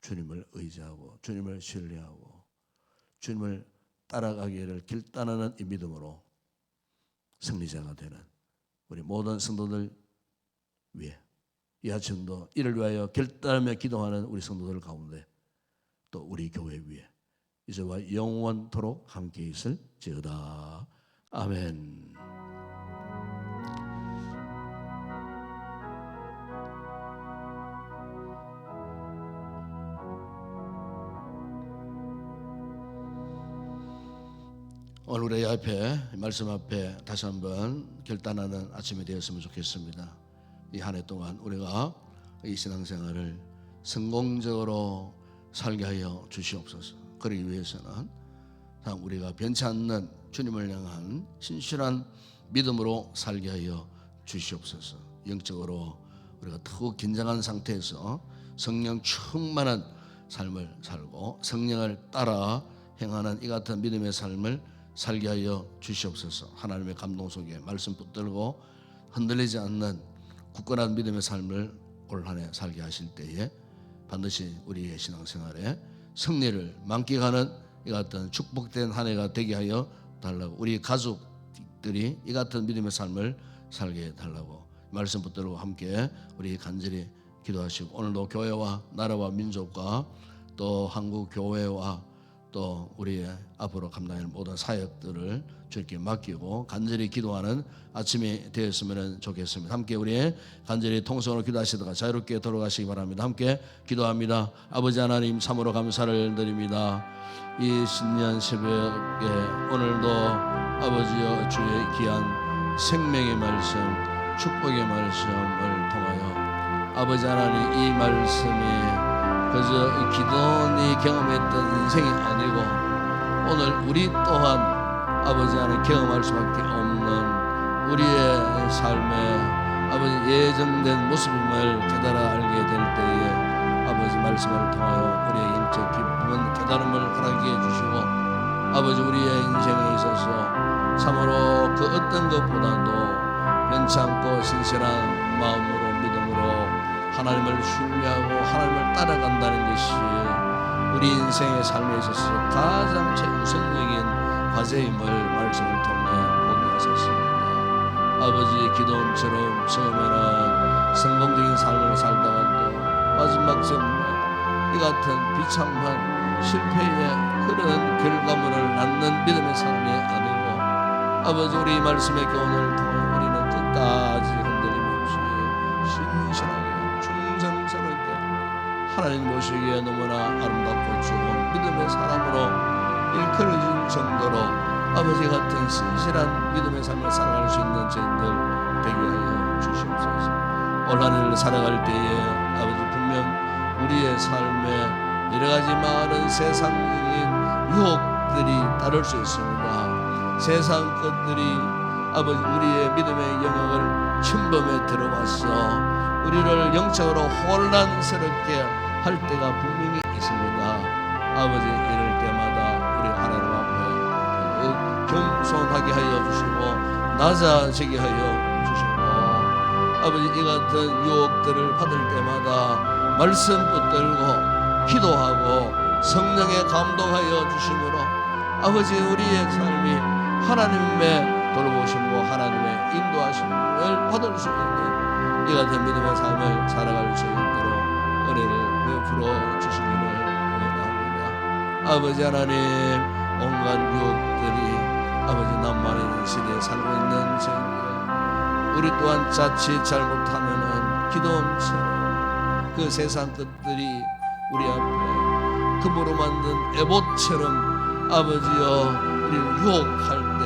주님을 의지하고 주님을 신뢰하고 주님을 따라가기를 결단하는 이 믿음으로 승리자가 되는 우리 모든 성도들 위해 이 아침도 이를 위하여 결단하며 기도하는 우리 성도들 가운데 또 우리 교회 위에 이제와 영원토록 함께 있을지어다. 아멘. 오늘 우리 앞에 말씀 앞에 다시 한번 결단하는 아침이 되었으면 좋겠습니다. 이 한 해 동안 우리가 이 신앙생활을 성공적으로 살게 하여 주시옵소서. 그러기 위해서는 우리가 변치 않는 주님을 향한 신실한 믿음으로 살게 하여 주시옵소서. 영적으로 우리가 더욱 긴장한 상태에서 성령 충만한 삶을 살고 성령을 따라 행하는 이 같은 믿음의 삶을 살게 하여 주시옵소서. 하나님의 감동 속에 말씀 붙들고 흔들리지 않는 굳건한 믿음의 삶을 올 한 해 살게 하실 때에 반드시 우리의 신앙생활에 승리를 만끽하는 이 같은 축복된 한 해가 되게 하여 달라고 우리 가족들이 이 같은 믿음의 삶을 살게 해달라고 말씀 붙들고 함께 우리 간절히 기도하시고, 오늘도 교회와 나라와 민족과 또 한국 교회와 또 우리 앞으로 감당할 모든 사역들을 주님께 맡기고 간절히 기도하는 아침이 되었으면 좋겠습니다. 함께 우리 간절히 통성으로 기도하시다가 자유롭게 돌아가시기 바랍니다. 함께 기도합니다. 아버지 하나님, 참으로 감사를 드립니다. 이 신년 새벽에 오늘도 아버지여 주의 귀한 생명의 말씀, 축복의 말씀을 통하여 아버지 하나님, 이 말씀이 그저 기도원이 경험했던 인생이 아니고 오늘 우리 또한 아버지 하나님 경험할 수밖에 없는 우리의 삶의 아버지 예정된 모습임을 깨달아 알게 될 때에 아버지 말씀을 통하여 우리의 영적 기쁨은 깨달음을 허락해 주시고 아버지 우리의 인생에 있어서 참으로 그 어떤 것보다도 괜찮고 신실한 마음으로 믿음으로 하나님을 신뢰하고 하나님을 따라간다는 것이 우리 인생의 삶에 있어서 가장 최우선적인 과제임을 말씀을 통해 보게 하셨습니다. 아버지 기도원처럼 처음에는 성공적인 삶을 살다가도 마지막 정말 이 같은 비참한 실패의 그런 결과물을 낳는 믿음의 삶이 아니고 아버지 우리 말씀의 교훈을 통해 우리는 끝까지 흔들림 없이 신실하게 충성스럽게 하나님 보시기에 너무나 아름답고 좋은 믿음의 사람으로 일컬어질 정도로 아버지 같은 신실한 믿음의 삶을 살아갈 수 있는 저희들 되게 하여 주시옵소서. 올 한 해를 살아갈 때에 아버지 분명 우리의 삶에 여러 가지 많은 세상적인 유혹들이 따를 수 있습니다. 세상 것들이 아버지 우리의 믿음의 영역을 침범해 들어와서 우리를 영적으로 혼란스럽게 할 때가 분명히 있습니다. 아버지 이럴 때마다 우리 하나님 앞에 더욱 겸손하게 하여 주시고 낮아지게 하여 주시고 아버지 이 같은 유혹들을 받을 때마다 말씀 붙들고 기도하고 성령에 감동하여 주심으로 아버지 우리의 삶이 하나님의 돌보심과 하나님의 인도하심을 받을 수 있는 이 같은 믿음의 삶을 살아갈 수 있도록 은혜를 베풀어 주시기를 원합니다. 아버지 하나님, 온갖 유혹들이 아버지 남만의 시대에 살고 있는 저희들 우리 또한 자칫 잘못하면은 기도원처럼 그 세상 것들이 우리 앞에 금으로 만든 에봇처럼 아버지여 우리를 유혹할 때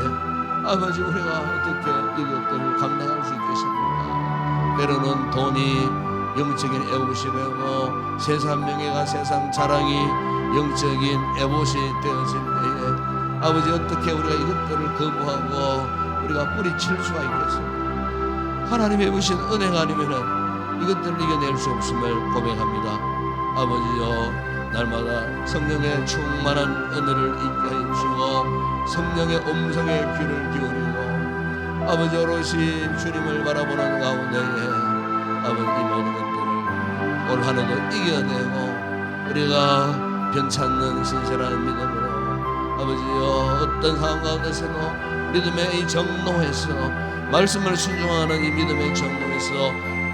아버지 우리가 어떻게 이것들을 감당할 수 있겠습니까? 때로는 돈이 영적인 에봇이 되고 세상 명예가 세상 자랑이 영적인 에봇이 되어질 때에 아버지 어떻게 우리가 이것들을 거부하고 우리가 뿌리칠 수가 있겠습니까? 하나님의 주신 은혜가 아니면은 이것들을 이겨낼 수 없음을 고백합니다. 아버지여 날마다 성령의 충만한 은혜를 있게 해주시고 성령의 음성에 귀를 기울이고 아버지 오롯이 주님을 바라보는 가운데에 아버지 이 모든 것들을 올 한해도 이겨내고 우리가 변찮는 신실한 믿음으로 아버지여 어떤 상황 가운데서도 믿음의 이 정로에서 말씀을 순종하는 이 믿음의 정로에서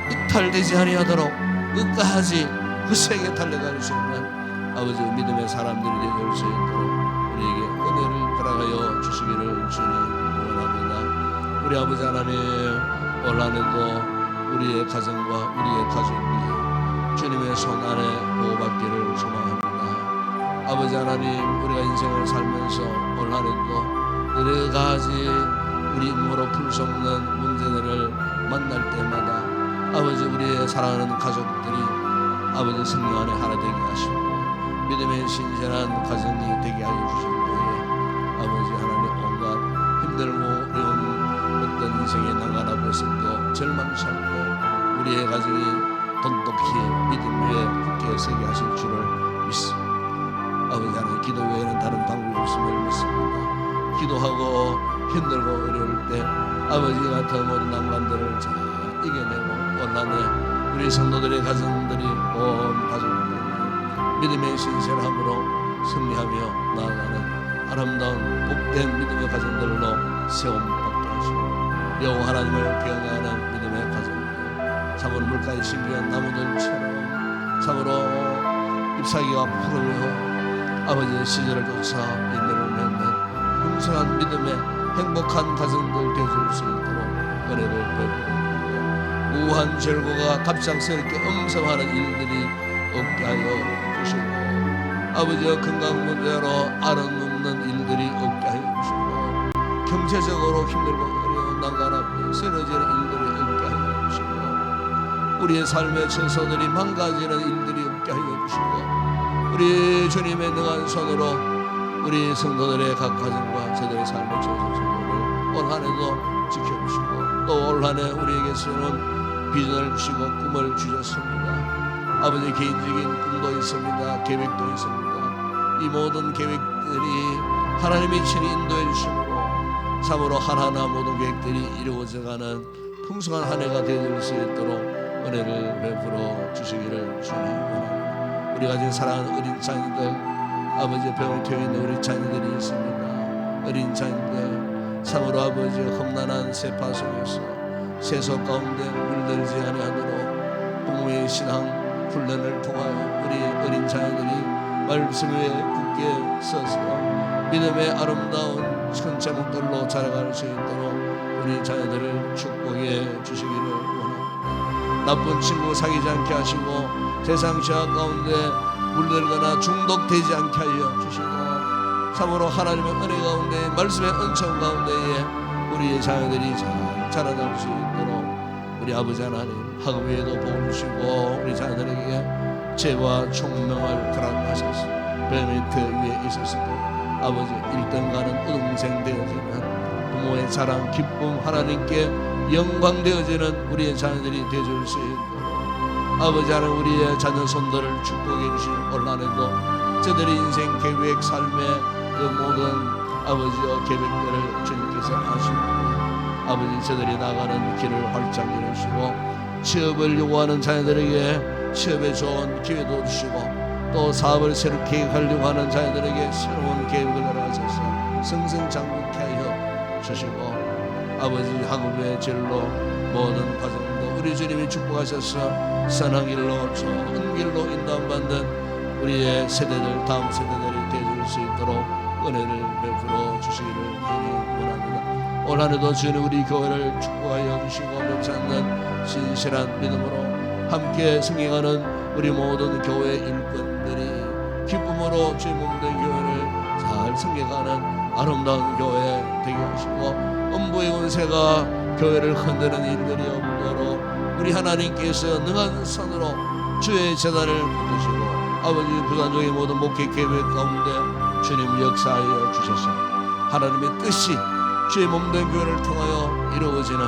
이탈되지 아니하도록 끝까지 굳세게 달려갈 수 있는 아버지 믿음의 사람들이 되어줄 수 있도록 우리에게 은혜를 허락하여 주시기를 주님 원합니다. 우리 아버지 하나님 올 한해도 우리의 가정과 우리의 가족이 주님의 손 안에 보호받기를 소망합니다. 아버지 하나님 우리가 인생을 살면서 올 한해도 여러 가지 우리 힘으로 풀 수 없는 문제들을 만날 때마다 아버지 우리의 사랑하는 가족들이 아버지 성령 안에 하나 되게 하시고 믿음의 신실한 가정이 되게 하여 주실 때에 아버지 하나님 온갖 힘들고 어려운 어떤 인생의 난간 앞에서도 절망치 않고 우리의 가정이 돈독히 믿음 위에 굳게 서게 하실 줄을 믿습니다. 아버지 하나님 기도 외에는 다른 방법이 없음을 믿습니다. 기도하고 힘들고 어려울 때 아버지 같은 모든 난관들을 잘 이겨내고 온난에 우리 성도들의 가정들이 온 가족들이 믿음의 신실함으로 승리하며 나아가는 아름다운 복된 믿음의 가정들로 세움받게 하시고 여호와 하나님을 경외하는 믿음의 가정들, 참으로 물가에 심기한 나무들처럼 참으로 잎사귀가 푸르며 아버지의 시절을 쫓아 인내를 맺는 풍성한 믿음의 행복한 가정들 되어줄 수 있도록 은혜를 베풀어 우한 절고가 갑작스럽게 엄성하는 일들이 없게 하여 주시고, 아버지의 건강 문제로 알아눕는 일들이 없게 하여 주시고, 경제적으로 힘들고 어려운 난관 앞에 쓰러지는 일들이 없게 하여 주시고, 우리의 삶의 처소들이 망가지는 일들이 없게 하여 주시고, 우리 주님의 능한 손으로 우리 성도들의 각 가정과 저들의 삶의 처소들을 올 한해도 지켜주시고, 또 올 한해 우리에게서는 비전을 주시고 꿈을 주셨습니다. 아버지 개인적인 꿈도 있습니다. 계획도 있습니다. 이 모든 계획들이 하나님이 친히 인도해 주심으로 참으로 하나하나 모든 계획들이 이루어져가는 풍성한 한 해가 되어질 수 있도록 은혜를 베풀어 주시기를 주님 원합니다. 우리 가진 사랑하는 어린 자녀들, 아버지의 병을 태워 있는 우리 자녀들이 있습니다. 어린 자녀들 참으로 아버지의 험난한 세파 속에서 세속 가운데 물들지 아니하도록 부모의 신앙 훈련을 통하여 우리 어린 자녀들이 말씀 위에 굳게 서서 믿음의 아름다운 큰 제목들로 자라갈 수 있도록 우리 자녀들을 축복해 주시기를 원합니다. 나쁜 친구 사귀지 않게 하시고 세상 죄악 가운데 물들거나 중독되지 않게 하여 주시고, 참으로 하나님의 은혜 가운데 말씀의 은총 가운데에 우리의 자녀들이 잘 자라날 수 있도록 우리 아버지 하나님 학업에도 복을 주시고, 우리 자녀들에게 죄와 총명을 허락하셔서 베미트 위에 있었을 때 아버지 1등 가는 우등생 되어지는 부모의 자랑 기쁨, 하나님께 영광 되어지는 우리의 자녀들이 되어줄 수 있도록 아버지 하나님 우리의 자녀 손들을 축복해 주신 올 한해도 저들의 인생 계획 삶의 그 모든 아버지의 계획들을 주님께서 아시고, 아버지 저들이 나가는 길을 활짝 열으시고, 취업을 요구하는 자녀들에게 취업에 좋은 기회도 주시고, 또 사업을 새로 계획하려고 하는 자녀들에게 새로운 계획을 열어주셔서 승승장구케 하여 주시고, 아버지 학업의 진로 모든 과정도 우리 주님이 축복하셔서 선한 길로 좋은 길로 인도받는 우리의 세대들 다음 세대들이 되어줄 수 있도록 은혜를 베풀어 주시기를 원합니다. 올 한해도 주님 우리 교회를 축복하여 주시고 맺지 않는 신실한 믿음으로 함께 승리하는 우리 모든 교회 일꾼들이 기쁨으로 주의 몸된 교회를 잘 승리하는 아름다운 교회 되게 하시고, 음부의 권세가 교회를 흔드는 일들이 없도록 우리 하나님께서 능한 손으로 주의 재단을 붙드시고, 아버지 부산족의 모든 목회 계획 가운데 주님 역사하여 주셔서 하나님의 뜻이 주의 몸된 교회를 통하여 이루어지는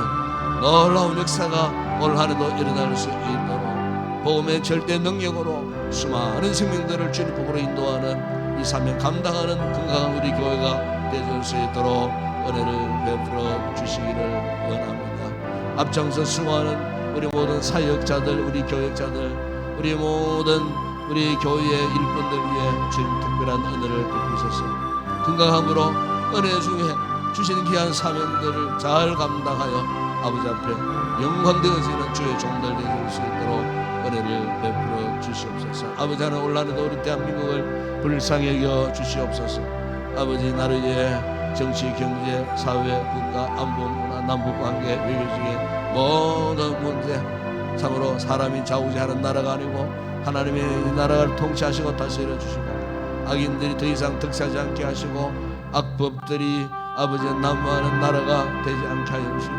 놀라운 역사가 올 한해도 일어날 수 있도록 복음의 절대 능력으로 수많은 생명들을 주님 복으로 인도하는 이 사명 감당하는 건강한 우리 교회가 되어줄 수 있도록 은혜를 베풀어 주시기를 원합니다. 앞장서 수고하는 우리 모든 사역자들, 우리 교역자들, 우리 모든 우리 교회의 일꾼들 위해 주님 특별한 은혜를 베푸셔서 건강함으로 은혜 중에 주신 귀한 사명들을 잘 감당하여 아버지 앞에 영광되어지는 주의 종들 되어줄 수 있도록 은혜를 베풀어 주시옵소서. 아버지 하나님 올 한해도 우리 대한민국을 불쌍히 여겨 주시옵소서. 아버지 나라의 정치, 경제, 사회, 국가, 안보, 문화, 남북관계, 외교적인 모든 문제 참으로 사람이 좌우지하는 나라가 아니고 하나님의 이 나라를 통치하시고 다스려 주시고, 악인들이 더 이상 득세하지 않게 하시고 악법들이 아버지의 난무하는 나라가 되지 않게 하여 주시고,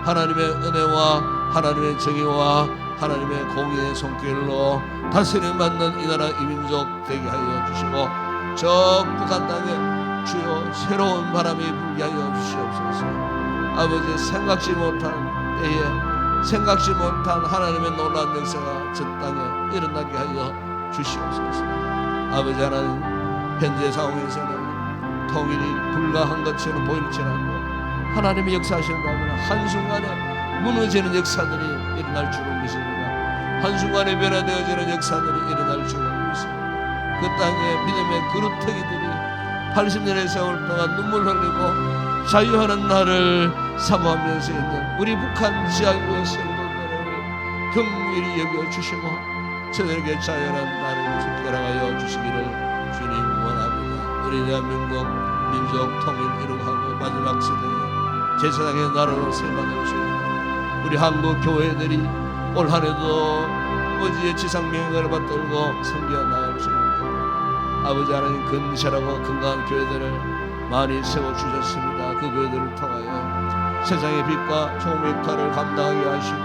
하나님의 은혜와 하나님의 정의와 하나님의 공의의 손길로 다스림 받는 이 나라 이민족 되게 하여 주시고, 저 북한 땅에 주여 새로운 바람이 불게 하여 주시옵소서. 아버지 생각지 못한 때에 생각지 못한 하나님의 놀라운 역사가 저 땅에 일어나게 하여 주시옵소서. 아버지 하나님 현재 상황에서는 통일이 불가한 것처럼 보일지라도 하나님의 역사하신다면 한순간에 무너지는 역사들이 일어날 줄을 믿습니다. 한순간에 변화되어지는 역사들이 일어날 줄을 믿습니다. 그 땅에 믿음의 그루터기들이 80년의 세월 동안 눈물 흘리고 자유하는 날을 사모하면서 있는 우리 북한 지하교회 성도들을 긍휼히 여겨주시고 저들에게 자유한 날을 특별하여 주시기를 주님 원합니다. 우리 대한민국 민족 통일 이루고 마지막 시대에 제사장의 나라로 세임받을 수 있는 우리 한국 교회들이 올 한해도 아버지의 지상명령을 받들고 섬겨 나갈 수 있는 아버지 하나님 근실하고 건강한 교회들을 많이 세워주셨습니다. 그 교회들을 통하여 세상의 빛과 소금의 역할을 감당하게 하시고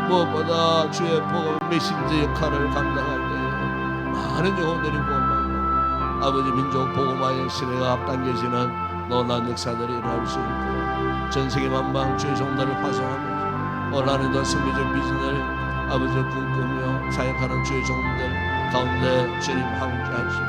무엇보다 주의 복음 메신저 역할을 감당할 때에 많은 영혼들이 구원받고 아버지 민족 복음화의 시대가 앞당겨지는 놀라운 역사들이 일어날 수 있도록 전세계 만방 주의 종들을 파송하면서 올 한해도 성교적 비전을 아버지 꿈꾸며 사역하는 주의 종들 가운데 주님 함께 하시고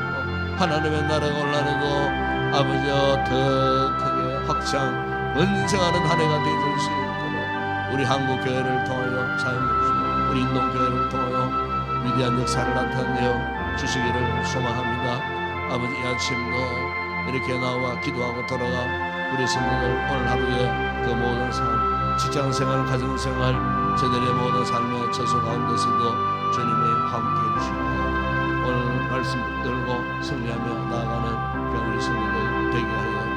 하나님의 나라가 올 한해도 아버지여 더 크게 확장 번성하는 한 해가 되실 수 있도록 우리 한국 교회를 통하여 사용해 주시고 우리 인동 교회를 통하여 위대한 역사를 나타내어 주시기를 소망합니다. 아버지 이 아침도 이렇게 나와 기도하고 돌아가 우리 성도들 오늘 하루에 그 모든 삶 직장생활 가정생활 저들의 모든 삶의 처소 가운데서도 주님이 함께해 주시고 오늘 말씀 들고 승리하며 나아가는 우리 성도들 되게 하여